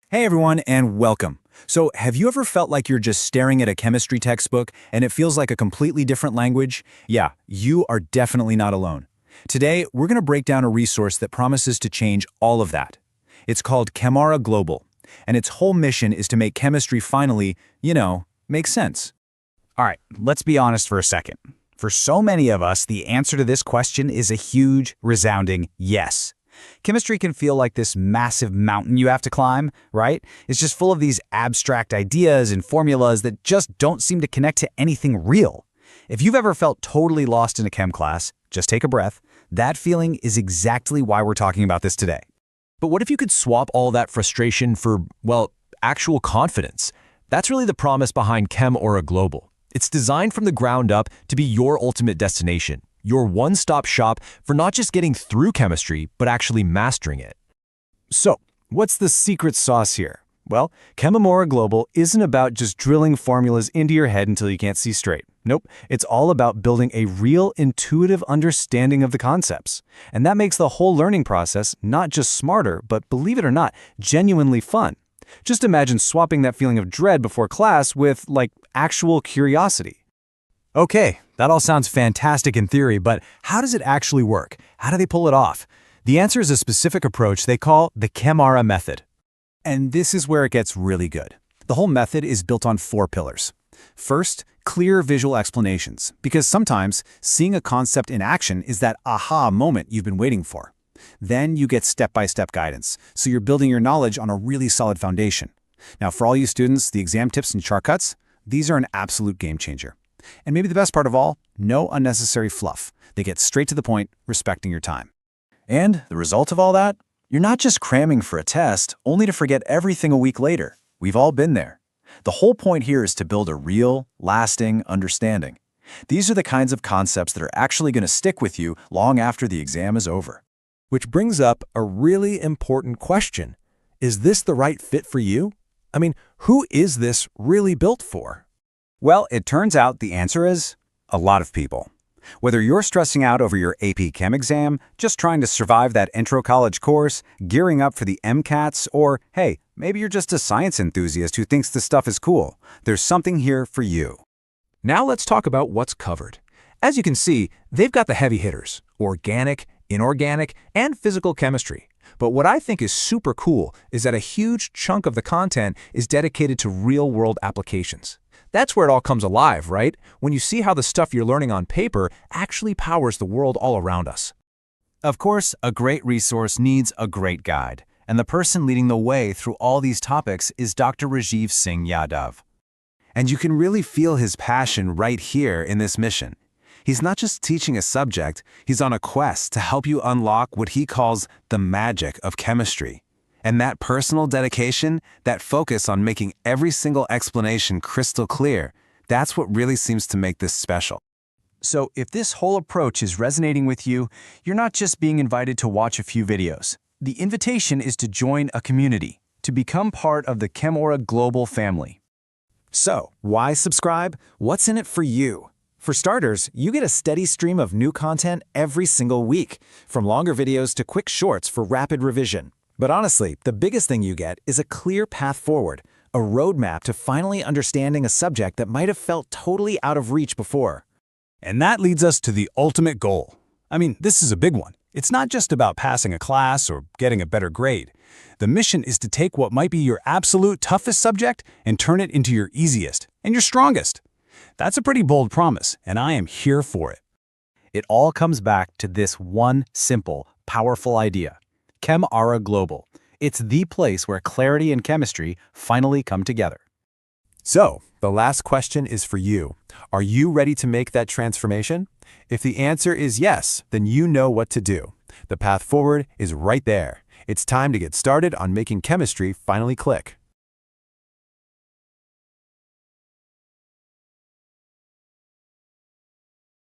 Hey everyone, and welcome. So, have you ever felt like you're just staring at a chemistry textbook and it feels like a completely different language? Yeah, you are definitely not alone. Today, we're going to break down a resource that promises to change all of that. It's called Chemaura Global, and its whole mission is to make chemistry finally, make sense. All right, let's be honest for a second. For so many of us, the answer to this question is a huge, resounding yes. Chemistry can feel like this massive mountain you have to climb, right? It's just full of these abstract ideas and formulas that just don't seem to connect to anything real. If you've ever felt totally lost in a chem class, just take a breath. That feeling is exactly why we're talking about this today. But what if you could swap all that frustration for, actual confidence? That's really the promise behind Chemaura Global. It's designed from the ground up to be your ultimate destination, your one-stop shop for not just getting through chemistry, but actually mastering it. So, what's the secret sauce here? Well, Chemaura Global isn't about just drilling formulas into your head until you can't see straight. Nope, it's all about building a real intuitive understanding of the concepts. And that makes the whole learning process not just smarter, but believe it or not, genuinely fun. Just imagine swapping that feeling of dread before class with, actual curiosity. Okay, that all sounds fantastic in theory, but how does it actually work? How do they pull it off? The answer is a specific approach they call the Chemaura method. And this is where it gets really good. The whole method is built on 4 pillars. First, clear visual explanations, because sometimes seeing a concept in action is that aha moment you've been waiting for. Then you get step-by-step guidance, so you're building your knowledge on a really solid foundation. Now, for all you students, the exam tips and shortcuts, these are an absolute game changer. And maybe the best part of all, no unnecessary fluff. They get straight to the point, respecting your time. And the result of all that? You're not just cramming for a test, only to forget everything a week later. We've all been there. The whole point here is to build a real, lasting understanding. These are the kinds of concepts that are actually going to stick with you long after the exam is over. Which brings up a really important question. Is this the right fit for you? I mean, who is this really built for? Well, it turns out the answer is a lot of people. Whether you're stressing out over your AP Chem exam, just trying to survive that intro college course, gearing up for the MCATs, or hey, maybe you're just a science enthusiast who thinks this stuff is cool, there's something here for you. Now let's talk about what's covered. As you can see, they've got the heavy hitters: organic, inorganic, and physical chemistry. But what I think is super cool is that a huge chunk of the content is dedicated to real-world applications. That's where it all comes alive, right? When you see how the stuff you're learning on paper actually powers the world all around us. Of course, a great resource needs a great guide, and the person leading the way through all these topics is Dr. Rajiv Singh Yadav. And you can really feel his passion right here in this mission. He's not just teaching a subject, he's on a quest to help you unlock what he calls the magic of chemistry. And that personal dedication, that focus on making every single explanation crystal clear, that's what really seems to make this special. So if this whole approach is resonating with you, you're not just being invited to watch a few videos. The invitation is to join a community, to become part of the Chemaura Global family. So, why subscribe? What's in it for you? For starters, you get a steady stream of new content every single week, from longer videos to quick shorts for rapid revision. But honestly, the biggest thing you get is a clear path forward, a roadmap to finally understanding a subject that might have felt totally out of reach before. And that leads us to the ultimate goal. I mean, this is a big one. It's not just about passing a class or getting a better grade. The mission is to take what might be your absolute toughest subject and turn it into your easiest and your strongest. That's a pretty bold promise, and I am here for it. It all comes back to this one simple, powerful idea. Chemaura Global. It's the place where clarity and chemistry finally come together. So, the last question is for you. Are you ready to make that transformation? If the answer is yes, then you know what to do. The path forward is right there. It's time to get started on making chemistry finally click.